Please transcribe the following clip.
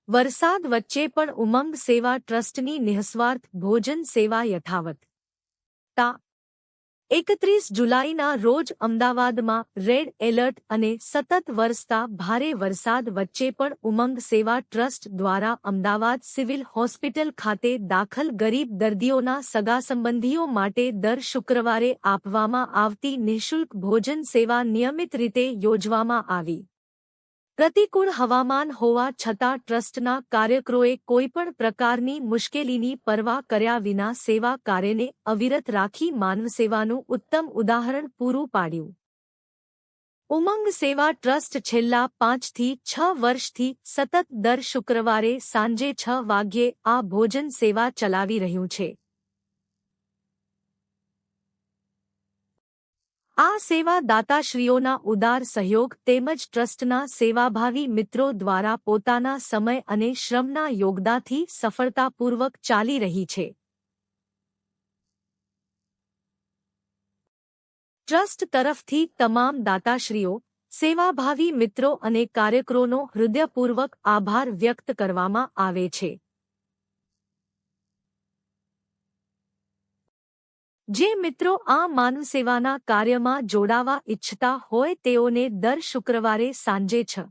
વરસાદ વચ્ચે પણ ઉમંગ સેવા ટ્રસ્ટની નિઃસ્વાર્થ ભોજન સેવા યથાવત. તા 31 જુલાઈના રોજ અમદાવાદમાં રેડ એલર્ટ અને સતત વરસતા ભારે વરસાદ વચ્ચે પણ ઉમંગ સેવા ટ્રસ્ટ દ્વારા અમદાવાદ સિવિલ હોસ્પિટલ ખાતે દાખલ ગરીબ દર્દીઓના સગાસંબંધીઓ માટે દર શુક્રવારે આપવામાં આવતી નિઃશુલ્ક ભોજન સેવા નિયમિત રીતે યોજવામાં આવી. પ્રતિકૂળ હવામાન હોવા છતાં ટ્રસ્ટના કાર્યકરોએ કોઈપણ પ્રકારની મુશ્કેલીની પરવા કર્યા વિના સેવા કાર્યને અવિરત રાખી માનવસેવાનું ઉત્તમ ઉદાહરણ પૂરું પાડ્યું. ઉમંગ સેવા ટ્રસ્ટ છેલ્લા 5 થી 6 વર્ષથી સતત દર શુક્રવારે સાંજે 6 વાગ્યે આ ભોજન સેવા ચલાવી રહ્યું છે. આ સેવા દાતાશ્રીઓના ઉદાર સહયોગ તેમજ ટ્રસ્ટના સેવાભાવી મિત્રો દ્વારા પોતાના સમય અને શ્રમના યોગદાનથી સફળતાપૂર્વક ચાલી રહી છે. ટ્રસ્ટ તરફથી તમામ દાતાશ્રીઓ, સેવાભાવી મિત્રો અને કાર્યકરોનો હૃદયપૂર્વક આભાર વ્યક્ત કરવામાં આવે છે. જે મિત્રો આ માનવસેવાના કાર્યમાં જોડાવા ઇચ્છતા હોય તેઓને દર શુક્રવારે સાંજે 6